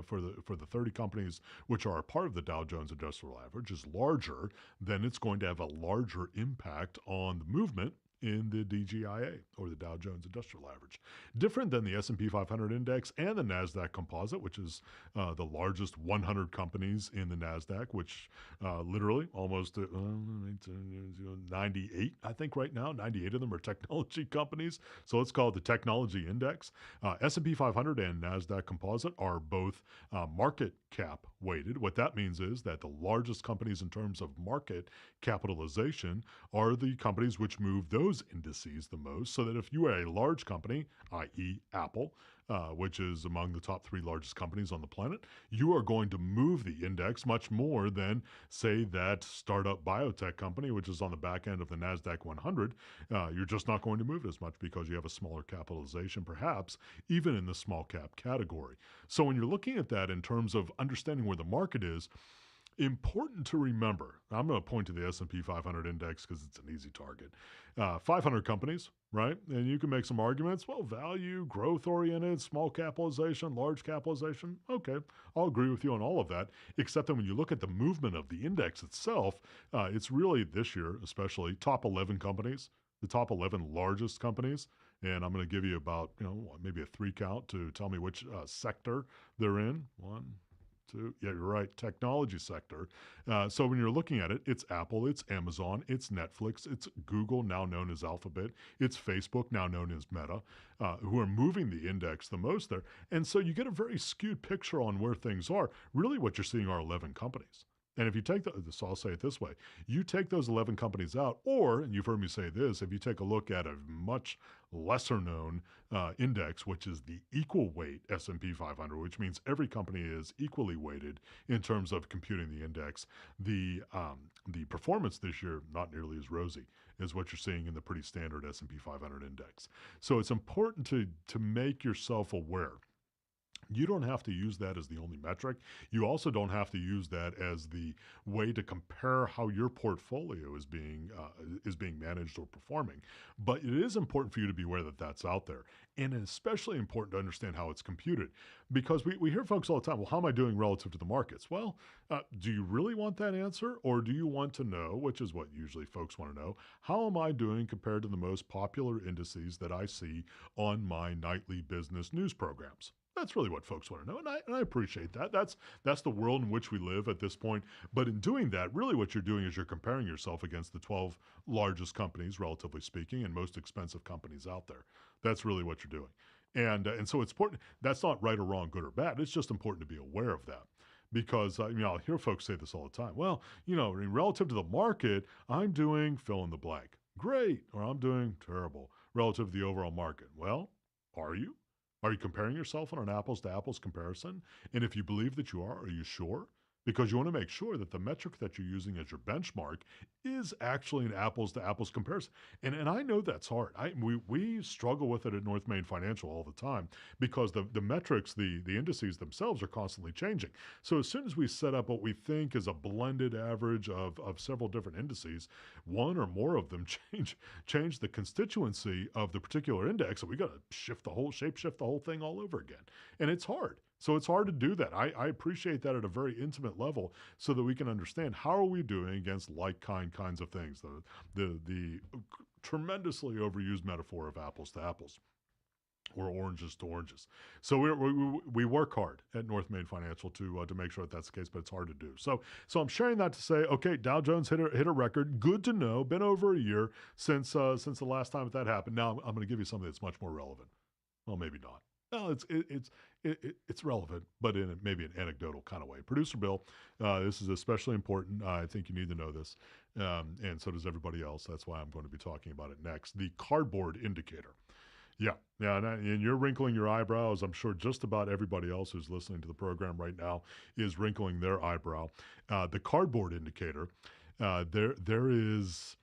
for the 30 companies which are a part of the Dow Jones Industrial Average is larger, then it's going to have a larger impact on the movement in the DJIA, or the Dow Jones Industrial Average. Different than the S&P 500 index and the NASDAQ Composite, which is the largest 100 companies in the NASDAQ, which literally almost 98, I think right now, 98 of them are technology companies. So let's call it the technology index. S&P 500 and NASDAQ Composite are both market cap weighted. What that means is that the largest companies in terms of market capitalization are the companies which move those indices the most, so that if you are a large company, i.e. Apple, which is among the top 3 largest companies on the planet, you are going to move the index much more than, say, that startup biotech company, which is on the back end of the NASDAQ 100. You're just not going to move it as much because you have a smaller capitalization, perhaps, even in the small cap category. So when you're looking at that in terms of understanding where the market is, important to remember, I'm going to point to the S&P 500 index because it's an easy target. 500 companies, right? And you can make some arguments, well, value, growth-oriented, small capitalization, large capitalization. Okay, I'll agree with you on all of that, except that when you look at the movement of the index itself, it's really this year, especially, top 11 companies, the top 11 largest companies. And I'm going to give you about, maybe a 3 count to tell me which sector they're in. 1, 2, yeah, you're right, technology sector. So when you're looking at it, it's Apple, it's Amazon, it's Netflix, it's Google, now known as Alphabet, it's Facebook, now known as Meta, who are moving the index the most there. And so you get a very skewed picture on where things are. Really what you're seeing are 11 companies. And if you take so I'll say it this way, you take those 11 companies out, or, and you've heard me say this, if you take a look at a much lesser known index, which is the equal weight S&P 500, which means every company is equally weighted in terms of computing the index, the performance this year, not nearly as rosy as what you're seeing in the pretty standard S&P 500 index. So it's important to make yourself aware. You don't have to use that as the only metric. You also don't have to use that as the way to compare how your portfolio is being managed or performing. But it is important for you to be aware that that's out there. And it's especially important to understand how it's computed. Because we hear folks all the time, well, how am I doing relative to the markets? Well, do you really want that answer? Or do you want to know, which is what usually folks want to know, how am I doing compared to the most popular indices that I see on my nightly business news programs? That's really what folks want to know, and I appreciate that. That's the world in which we live at this point. But in doing that, really what you're doing is you're comparing yourself against the 12 largest companies, relatively speaking, and most expensive companies out there. That's really what you're doing. And so it's important. That's not right or wrong, good or bad. It's just important to be aware of that. Because, I'll hear folks say this all the time. Well, relative to the market, I'm doing fill in the blank. Great. Or I'm doing terrible relative to the overall market. Well, are you? Are you comparing yourself on an apples-to-apples comparison? And if you believe that you are you sure? Because you want to make sure that the metric that you're using as your benchmark is actually an apples-to-apples comparison. And I know that's hard. We struggle with it at North Main Financial all the time because the metrics, the indices themselves are constantly changing. So as soon as we set up what we think is a blended average of several different indices, one or more of them change the constituency of the particular index, and we got to shift the whole thing all over again. And it's hard. So it's hard to do that. I appreciate that at a very intimate level so that we can understand how are we doing against like kinds of things. The tremendously overused metaphor of apples to apples, or oranges to oranges. So we work hard at North Main Financial to make sure that that's the case, but it's hard to do. So I'm sharing that to say, okay, Dow Jones hit a record. Good to know. Been over a year since the last time that happened. Now I'm going to give you something that's much more relevant. Well, maybe not. Well, it's relevant, but in maybe an anecdotal kind of way. Producer Bill, this is especially important. I think you need to know this, and so does everybody else. That's why I'm going to be talking about it next. The cardboard indicator. Yeah, and you're wrinkling your eyebrows. I'm sure just about everybody else who's listening to the program right now is wrinkling their eyebrow. The cardboard indicator, there is...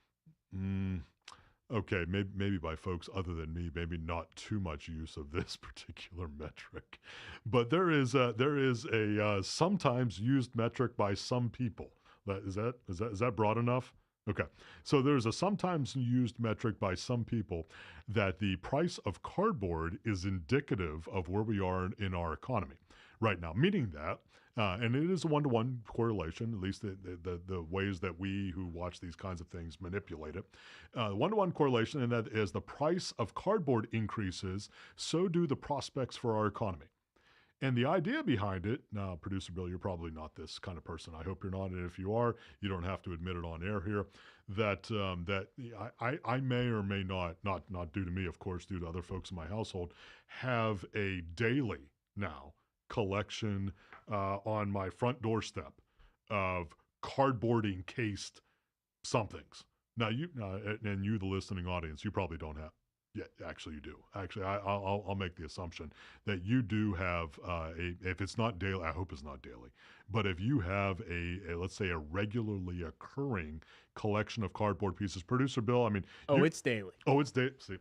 okay, maybe by folks other than me, maybe not too much use of this particular metric, but there is a sometimes used metric by some people. Is that broad enough? Okay, so there's a sometimes used metric by some people that the price of cardboard is indicative of where we are in our economy right now, meaning that. And it is a one-to-one correlation, at least the ways that we who watch these kinds of things manipulate it. One-to-one correlation, and that is the price of cardboard increases, so do the prospects for our economy. And the idea behind it, now, Producer Bill, you're probably not this kind of person. I hope you're not. And if you are, you don't have to admit it on air here, that I may or may not due to me, of course, due to other folks in my household, have a daily now collection on my front doorstep of cardboard encased somethings. Now you the listening audience, you probably don't have. Yeah, actually you do. Actually, I'll make the assumption that you do have if it's not daily, I hope it's not daily, but if you have a let's say a regularly occurring collection of cardboard pieces, Producer Bill, I mean, it's daily. Oh, it's daily. See,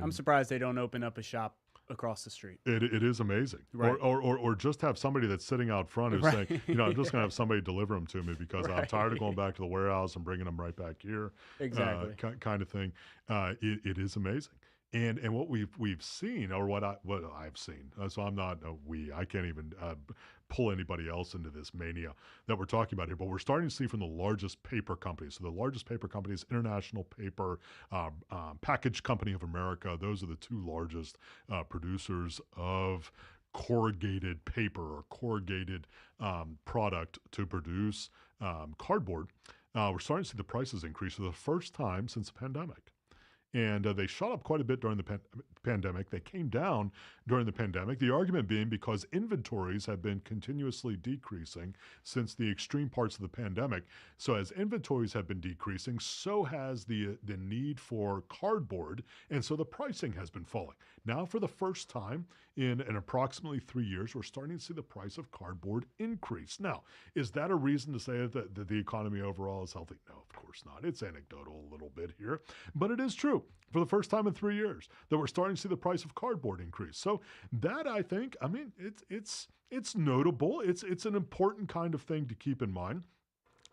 I'm surprised they don't open up a shop across the street. It is amazing. Right. Or just have somebody that's sitting out front who's saying, I'm just going to have somebody deliver them to me because I'm tired of going back to the warehouse and bringing them right back here. Exactly. Kind of thing. It is amazing. And what we've seen, or what I've seen, so I'm not I can't even pull anybody else into this mania that we're talking about here, but we're starting to see from the largest paper companies. So the largest paper companies, International Paper, Package Company of America, those are the two largest producers of corrugated paper or corrugated product to produce cardboard. We're starting to see the prices increase for the first time since the pandemic. And they shot up quite a bit during the pandemic. They came down during the pandemic. The argument being because inventories have been continuously decreasing since the extreme parts of the pandemic. So as inventories have been decreasing, so has the need for cardboard, and so the pricing has been falling. Now, for the first time in approximately 3 years, we're starting to see the price of cardboard increase. Now, is that a reason to say that the economy overall is healthy? No, of course not. It's anecdotal a little bit here, but it is true for the first time in 3 years that we're starting to see the price of cardboard increase. So that, I think, I mean, it's notable. It's an important kind of thing to keep in mind.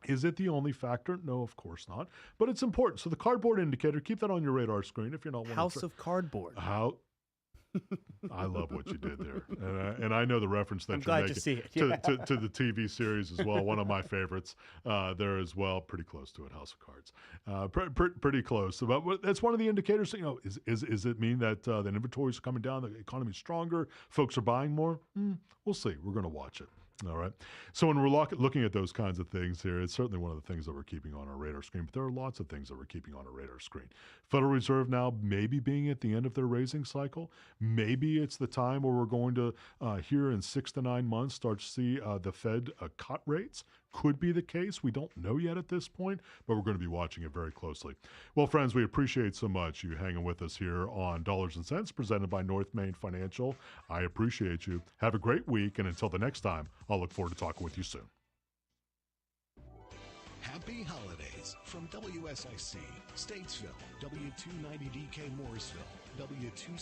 Is it the only factor? No, of course not. But it's important. So the cardboard indicator, keep that on your radar screen if you're not. House of Cardboard. I love what you did there, and I know the reference that I'm you're glad making to see it. to the TV series as well. One of my favorites there as well. Pretty close to it, House of Cards. Pretty close. But that's one of the indicators. Is it mean that the inventories are coming down, the economy's stronger, folks are buying more? We'll see. We're going to watch it. All right. So when we're looking at those kinds of things here, it's certainly one of the things that we're keeping on our radar screen, but there are lots of things that we're keeping on our radar screen. Federal Reserve now maybe being at the end of their raising cycle. Maybe it's the time where we're going to, here in 6 to 9 months, start to see the Fed cut rates. Could be the case. We don't know yet at this point, but we're going to be watching it very closely. Well, friends, we appreciate so much you hanging with us here on Dollars and Cents, presented by North Main Financial. I appreciate you. Have a great week, and until the next time, I'll look forward to talking with you soon. Happy holidays from WSIC, Statesville, W290DK Morrisville, W2